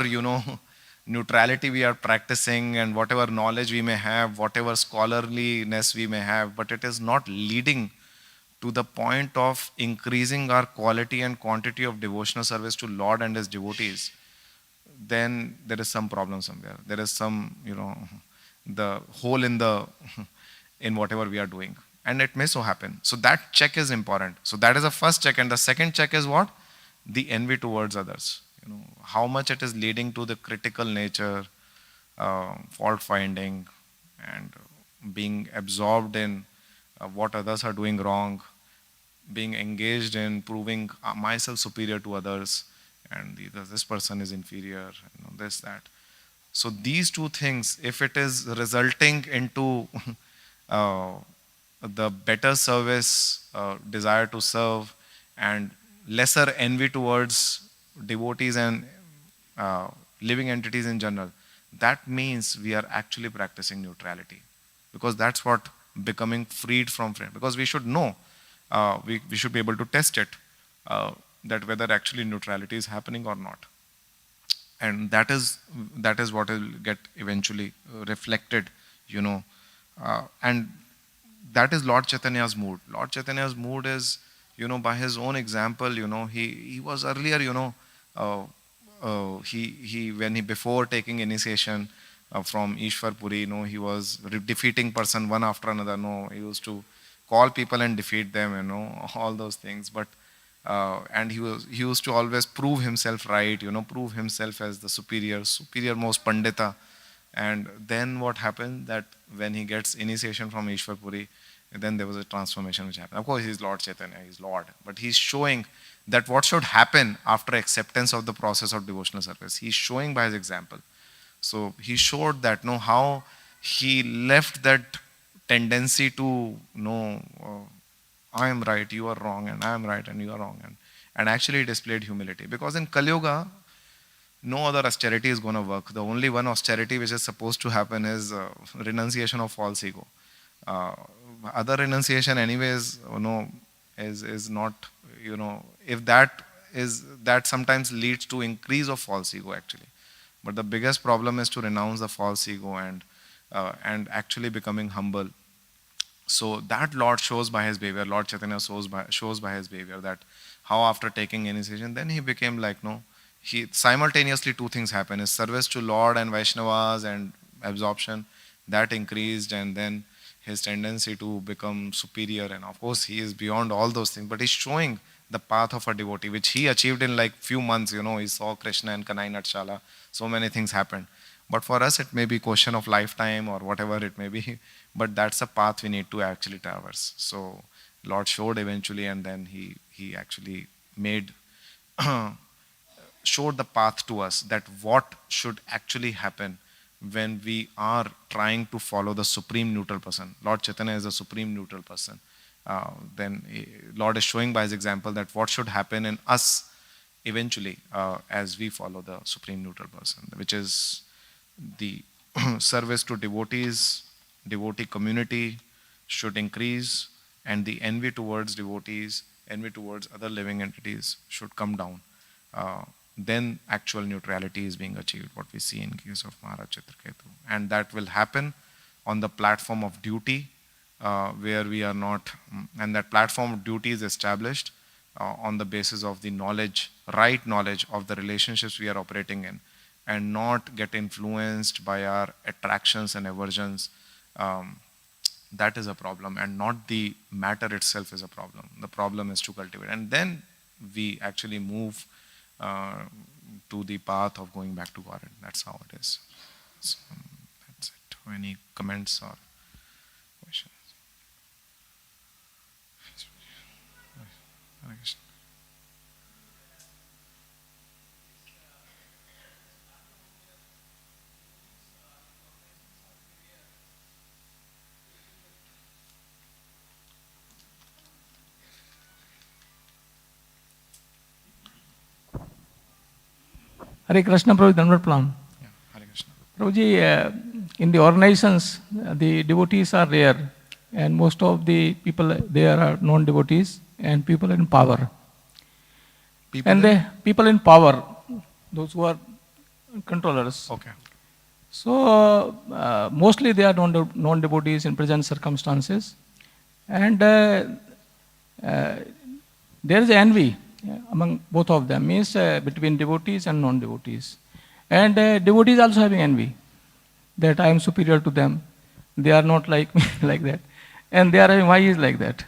neutrality we are practicing and whatever knowledge we may have, whatever scholarliness we may have, but it is not leading to the point of increasing our quality and quantity of devotional service to Lord and His devotees, then there is some problem somewhere. There is some, the hole in whatever we are doing. And it may so happen. So that check is important. So that is the first check. And the second check is what? The envy towards others. How much it is leading to the critical nature, fault finding, and being absorbed in what others are doing wrong, being engaged in proving myself superior to others, and this person is inferior, this, that. So these two things, if it is resulting into the better service, desire to serve, and lesser envy towards devotees and living entities in general, that means we are actually practicing neutrality. Because that's what becoming freed from friend. Because we should know, we should be able to test it, that whether actually neutrality is happening or not. and that is what will get eventually reflected, and that is Lord Chaitanya's mood. Lord Chaitanya's mood is, by his own example, he was earlier, uh, he when he before taking initiation from Ishwar Puri, he was defeating person one after another. He used to call people and defeat them, all those things. But and he used to always prove himself right, prove himself as the superior most pandita. And then what happened, that when he gets initiation from Ishwar Puri, then there was a transformation which happened. Of course, he's Lord Chaitanya, he's Lord, but he's showing that what should happen after acceptance of the process of devotional service. He's showing by his example. So he showed that, how he left that tendency to, I am right, you are wrong, and I am right and you are wrong, and actually displayed humility. Because in Kali Yuga, no other austerity is going to work. The only one austerity which is supposed to happen is renunciation of false ego. Other renunciation anyways, is not, if that sometimes leads to increase of false ego actually. But the biggest problem is to renounce the false ego and actually becoming humble. So that Lord shows by his behavior, Lord Chaitanya shows by his behavior that how after taking initiation, then he became like, he simultaneously two things happen, his service to Lord and Vaishnavas and absorption, that increased, and then his tendency to become superior, and of course he is beyond all those things, but he's showing the path of a devotee, which he achieved in like few months. He saw Krishna and Kanai Natshala, so many things happened. But for us it may be question of lifetime or whatever it may be, but that's a path we need to actually traverse. So Lord showed eventually, and then he actually made showed the path to us, that what should actually happen when we are trying to follow the supreme neutral person. Lord Chaitanya is a supreme neutral person. Then Lord is showing by his example that what should happen in us eventually as we follow the supreme neutral person, which is the service to devotees, devotee community should increase, and the envy towards devotees, envy towards other living entities should come down. Then actual neutrality is being achieved, what we see in case of Maharaj Chitraketu. And that will happen on the platform of duty, where we are not, and that platform of duty is established on the basis of the knowledge, right knowledge of the relationships we are operating in, and not get influenced by our attractions and aversions. That is a problem, and not the matter itself is a problem. The problem is to cultivate, and then we actually move to the path of going back to God. That's how it is. So, that's it. Any comments or questions? Hare Krishna. Hare Krishna, Prabhu, Dhanvar Plan. Yeah, Hare Krishna. Prabhuji, in the organizations, the devotees are there, and most of the people there are non-devotees and people in power. People in power, those who are controllers. Okay. So, mostly they are non-devotees in present circumstances. And there is envy among both of them, means between devotees and non-devotees. And devotees also having envy, that I am superior to them. They are not like me, like that. And they are having, why is like that?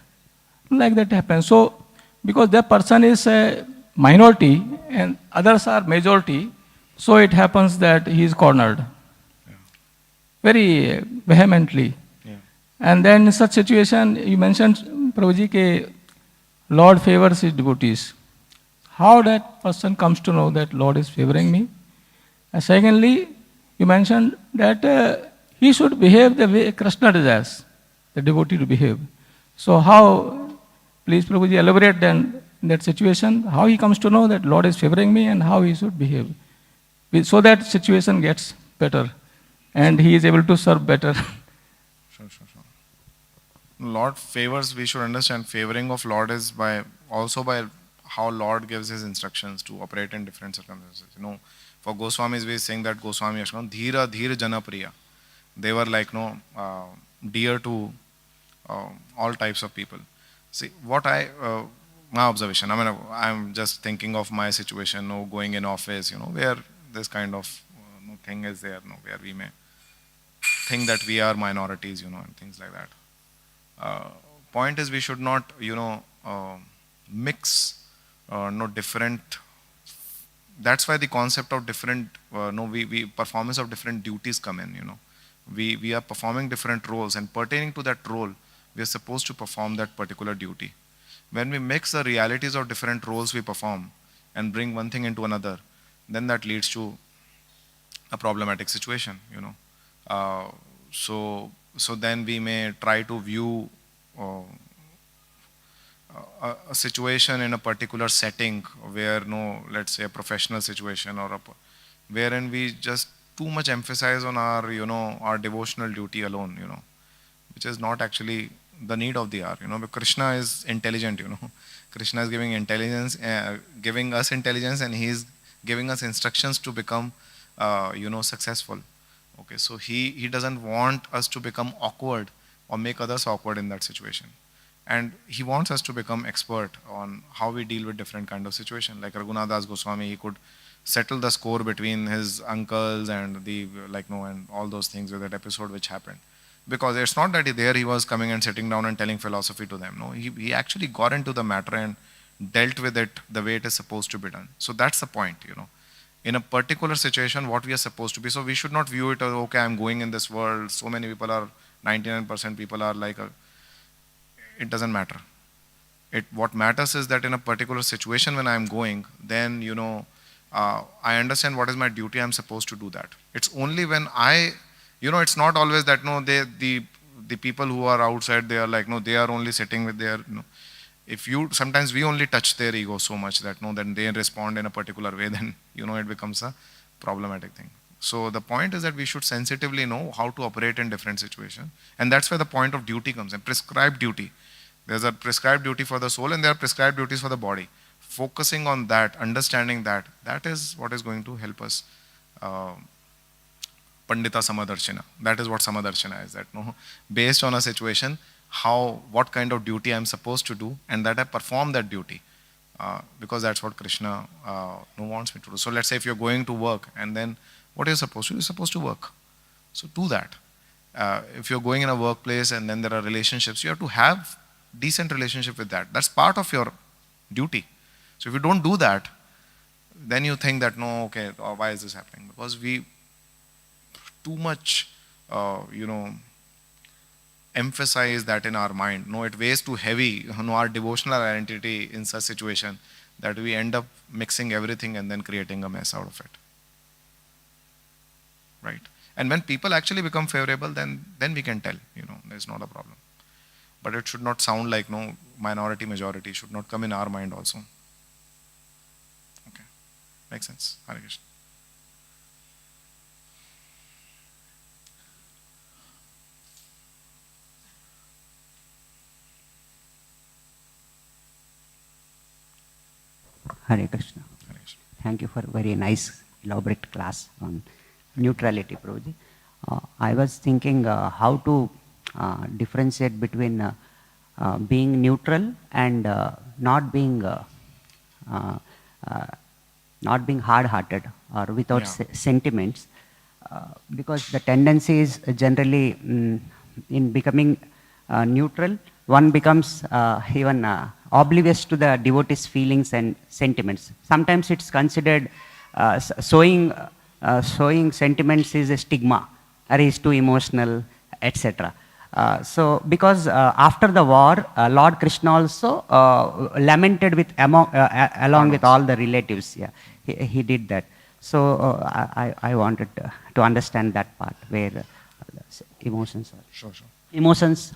Like that happens. So, because that person is a minority and others are majority, so it happens that he is cornered. Yeah. Very vehemently. Yeah. And then in such situation, you mentioned, Prabhuji, that Lord favors his devotees. How that person comes to know that Lord is favoring me? And secondly, you mentioned that he should behave the way Krishna desires the devotee to behave. So how, please Prabhuji, elaborate then in that situation, how he comes to know that Lord is favoring me and how he should behave, so that situation gets better and he is able to serve better. Sure. Lord favors, we should understand, favoring of Lord is by how Lord gives his instructions to operate in different circumstances. For Goswamis, we sing that Goswami Ashram, Dhira Dhira Jana Priya. They were like, dear to all types of people. See, my observation, I'm just thinking of my situation, going in office, where this kind of thing is there, where we may think that we are minorities, and things like that. Point is, we should not, mix different. That's why the concept of different, we performance of different duties come in, We are performing different roles, and pertaining to that role, we are supposed to perform that particular duty. When we mix the realities of different roles we perform and bring one thing into another, then that leads to a problematic situation, So then we may try to view a situation in a particular setting where, let's say a professional situation, or wherein we just too much emphasize on our, our devotional duty alone, which is not actually the need of the hour, because Krishna is intelligent, Krishna is giving intelligence, giving us intelligence, and he is giving us instructions to become, successful. Okay, so he doesn't want us to become awkward or make others awkward in that situation. And he wants us to become expert on how we deal with different kind of situation. Like Raghunath Das Goswami, he could settle the score between his uncles and and all those things with that episode which happened. Because it's not that he was coming and sitting down and telling philosophy to them. No, he actually got into the matter and dealt with it the way it is supposed to be done. So that's the point, In a particular situation, what we are supposed to be. So we should not view it as, okay, I'm going in this world, so many people are, 99% people are it doesn't matter. What matters is that in a particular situation when I'm going, then, I understand what is my duty, I'm supposed to do that. It's only when it's not always that, the people who are outside, they are they are only sitting with their, sometimes we only touch their ego so much that, then they respond in a particular way, then, it becomes a problematic thing. So the point is that we should sensitively know how to operate in different situations. And that's where the point of duty comes in, prescribed duty. There's a prescribed duty for the soul and there are prescribed duties for the body. Focusing on that, understanding that is what is going to help us. Pandita Samadarshana. That is what Samadarshana is. That based on a situation, what kind of duty I'm supposed to do, and that I perform that duty. Because that's what Krishna wants me to do. So let's say if you're going to work, and then what are you supposed to do? You're supposed to work. So do that. If you're going in a workplace and then there are relationships, you have to have decent relationship with that. That's part of your duty. So if you don't do that, then you think that, why is this happening? Because we too much, emphasize that in our mind. It weighs too heavy, our devotional identity in such situation that we end up mixing everything and then creating a mess out of it. Right? And when people actually become favorable, then we can tell, there's not a problem. But it should not sound like, minority, majority should not come in our mind also. Okay. Makes sense. Hare Krishna. Hare Krishna. Hare Krishna. Thank you for a very nice, elaborate class on neutrality, Prabhuji. I was thinking how to differentiate between being neutral and not being hard-hearted or without sentiments, because the tendency is generally in becoming neutral, one becomes even oblivious to the devotee's feelings and sentiments. Sometimes it's considered showing sentiments is a stigma, or is too emotional, etc. So because after the war, Lord Krishna also lamented along with all the relatives. Yeah, he did that. So I wanted to understand that part where emotions are. Sure. Emotions,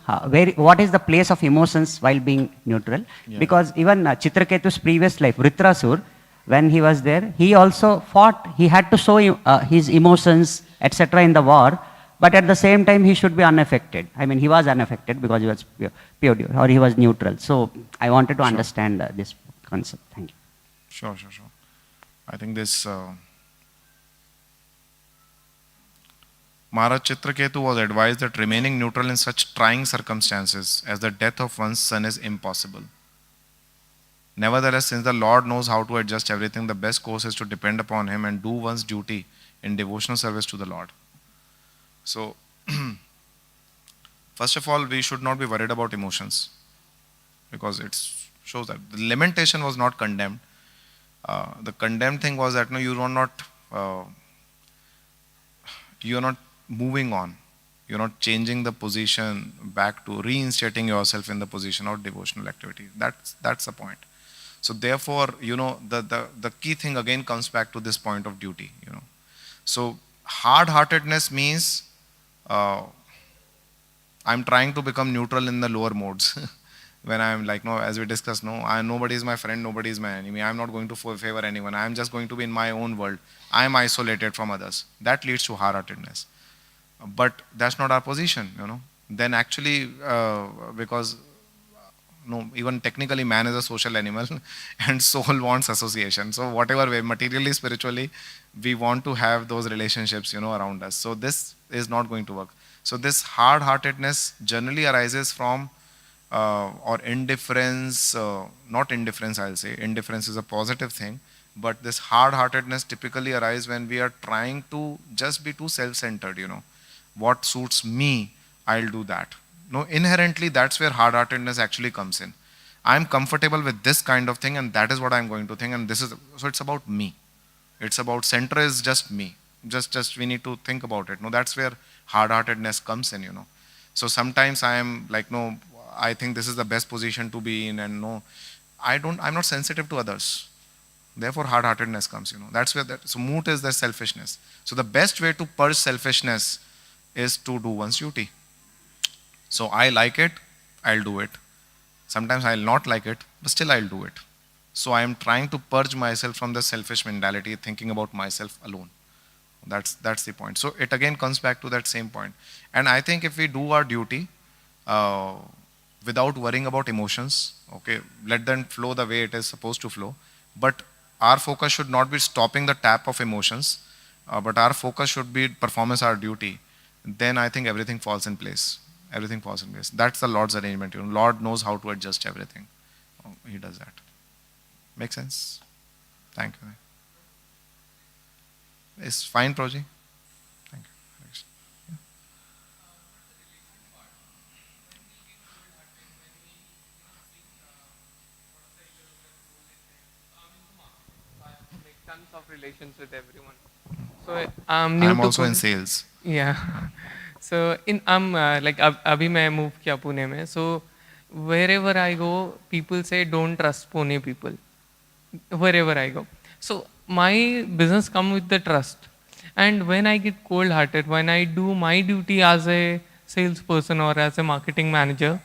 what is the place of emotions while being neutral? Yeah. Because even Chitraketu's previous life, Vritrasur, when he was there, he also fought, he had to show his emotions, etc. in the war, but at the same time he should be unaffected. I mean, he was unaffected because he was pure, or he was neutral. So I wanted to understand this concept. Thank you. Sure. I think this Maharaj Chitraketu was advised that remaining neutral in such trying circumstances as the death of one's son is impossible. Nevertheless, since the Lord knows how to adjust everything, the best course is to depend upon Him and do one's duty in devotional service to the Lord. So, first of all, we should not be worried about emotions, because it shows that the lamentation was not condemned. The condemned thing was that no, you are not moving on. You're not changing the position back to reinstating yourself in the position of devotional activity. That's the point. So therefore, the key thing again comes back to this point of duty. So hard-heartedness means I'm trying to become neutral in the lower modes. When I'm like, no, as we discussed, nobody is my friend, nobody is my enemy. I'm not going to favor anyone. I'm just going to be in my own world. I'm isolated from others. That leads to hard-heartedness. But that's not our position, Then actually, because even technically man is a social animal and soul wants association. So whatever way, materially, spiritually, we want to have those relationships, around us. So this is not going to work. So this hard-heartedness generally arises from or indifference, not indifference, I'll say. Indifference is a positive thing. But this hard-heartedness typically arises when we are trying to just be too self-centered, What suits me, I'll do that. No, inherently, that's where hard-heartedness actually comes in. I'm comfortable with this kind of thing, and that is what I'm going to think, and so it's about me. It's about center is just me. Just we need to think about it. No, that's where hard-heartedness comes in, So sometimes I am like, no, I think this is the best position to be in, and no, I'm not sensitive to others. Therefore, hard-heartedness comes, That's where so moot is the selfishness. So the best way to purge selfishness is to do one's duty. So I like it, I'll do it. Sometimes I'll not like it, but still I'll do it. So I am trying to purge myself from the selfish mentality, thinking about myself alone. That's the point. So it again comes back to that same point. And I think if we do our duty without worrying about emotions, okay, let them flow the way it is supposed to flow. But our focus should not be stopping the tap of emotions, but our focus should be performance, our duty. Then I think everything falls in place. Everything falls in place. That's the Lord's arrangement. Lord knows how to adjust everything. He does that. Make sense? Thank you. It's fine, Prabhuji. Thank you. Yeah. Make tons of relations with everyone. So I'm new I'm to also in Pune. sales. Yeah. So I'm like abhi main move kiya Pune mein. So wherever I go, people say don't trust Pune people. Wherever I go. So my business come with the trust. And when I get cold-hearted, when I do my duty as a salesperson or as a marketing manager,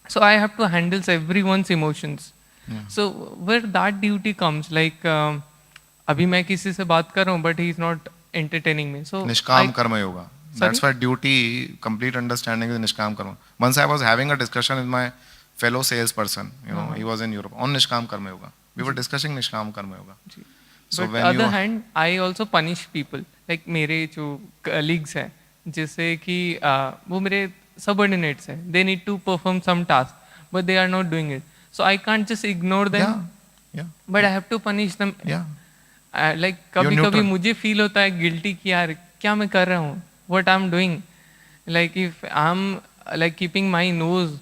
so I have to handle everyone's emotions. Yeah. So where that duty comes, like अभी मैं किसी से बात कर रहा हूँ, but he is not entertaining me. So Nishkam karma yoga. That's why duty, complete understanding is Nishkam karma. Once I was having a discussion with my fellow salesperson, he was in Europe, on Nishkam karma yoga. We were discussing Nishkam karma yoga. So but on the other hand, I also punish people. Like मेरे जो colleagues हैं, जैसे कि वो मेरे subordinates हैं. They need to perform some task, but they are not doing it. So I can't just ignore them. Yeah. But I have to punish them. Yeah. Like कभी-कभी मुझे feel होता है guilty कि यार क्या मैं कर रहा हूँ? What I'm doing? Like if I'm like keeping my nose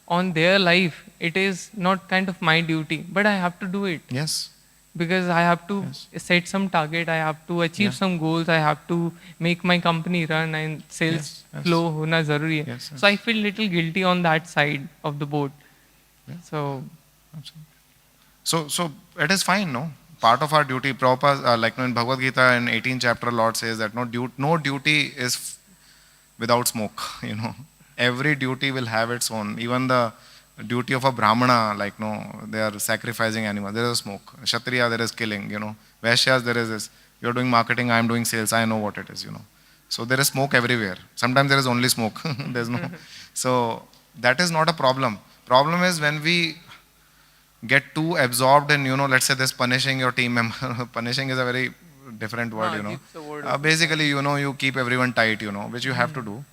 on their life, it is not kind of my duty, but I have to do it. Yes. Because I have to set some target, I have to achieve some goals, I have to make my company run and sales flow होना ज़रूरी है. So I feel little guilty on that side of the boat. So it is fine, no? Part of our duty, Prabhupada, like in Bhagavad Gita in 18th chapter, Lord says that no duty is without smoke, Every duty will have its own. Even the duty of a Brahmana, like they are sacrificing animals. There is a smoke. Kshatriya, there is killing, Vaishyas, there is this. You're doing marketing, I'm doing sales, I know what it is, So there is smoke everywhere. Sometimes there is only smoke. There's no. So that is not a problem. Problem is when we get too absorbed in, let's say this punishing your team member. Punishing is a very different word, It's a word basically, you keep everyone tight, which you have to do.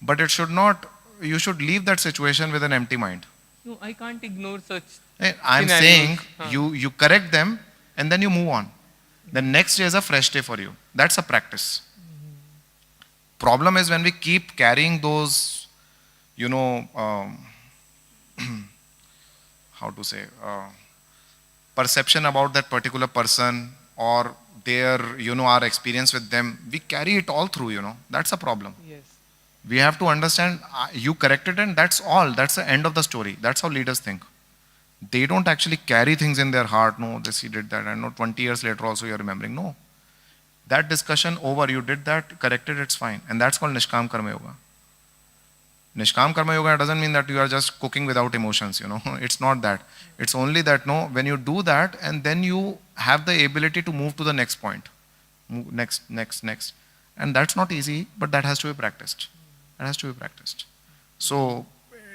But it should not, you should leave that situation with an empty mind. No, I can't ignore such. I'm scenarios. saying Huh. you correct them and then you move on. The next day is a fresh day for you. That's a practice. Problem is when we keep carrying those, how to say, perception about that particular person or their, our experience with them, we carry it all through, That's a problem. Yes. We have to understand, you corrected and that's all. That's the end of the story. That's how leaders think. They don't actually carry things in their heart. No, this he did that. And no, 20 years later also you're remembering. No. That discussion over, you did that, corrected, it's fine. And that's called Nishkam Karma Yoga. Nishkam Karma Yoga doesn't mean that you are just cooking without emotions, It's not that. It's only that, no, when you do that and then you have the ability to move to the next point. Move next. And that's not easy, but that has to be practiced. That has to be practiced. So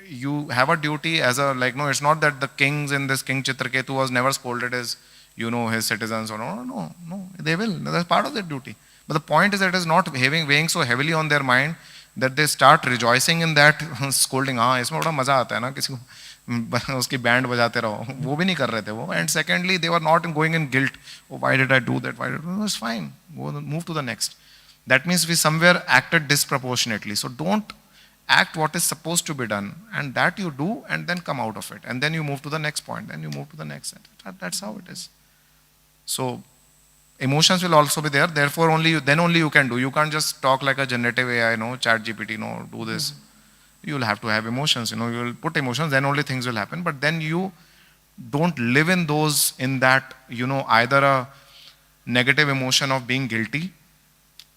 you have a duty as a, no, it's not that the kings in this King Chitraketu was never scolded his, his citizens or no, they will. That's part of their duty. But the point is that it is not weighing so heavily on their mind that they start rejoicing in that scolding. इसमें बड़ा मजा आता है ना किसी को उसकी band बजाते रहो वो भी नहीं कर रहे थे वो. And secondly, they were not going in guilt. Oh, why did I do that? It's fine. Go move to the next. That means we somewhere acted disproportionately. So don't act what is supposed to be done, and that you do, and then come out of it, and then you move to the next point, then you move to the next. That's how it is. So emotions will also be there. Therefore, then only you can do. You can't just talk like a generative AI, chat GPT, do this. You'll have to have emotions. You'll put emotions, then only things will happen. But then you don't live in that, either a negative emotion of being guilty,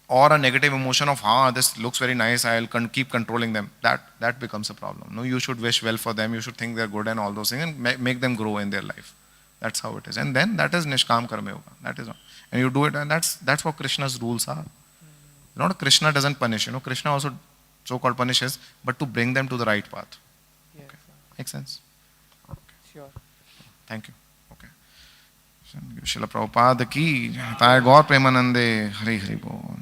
or a negative emotion of, this looks very nice, I'll keep controlling them. That becomes a problem. No, you should wish well for them, you should think they're good and all those things, and make them grow in their life. That's how it is. And then that is Nishkam Karma Yoga. That is all. And you do it, and that's what Krishna's rules are. Not Krishna doesn't punish, Krishna also so-called punishes, but to bring them to the right path. Yes. Okay. Makes sense? Sure. Thank you. Okay. Srila Prabhupada ki, Jai Gaur Premanande, Hari Hari Bol.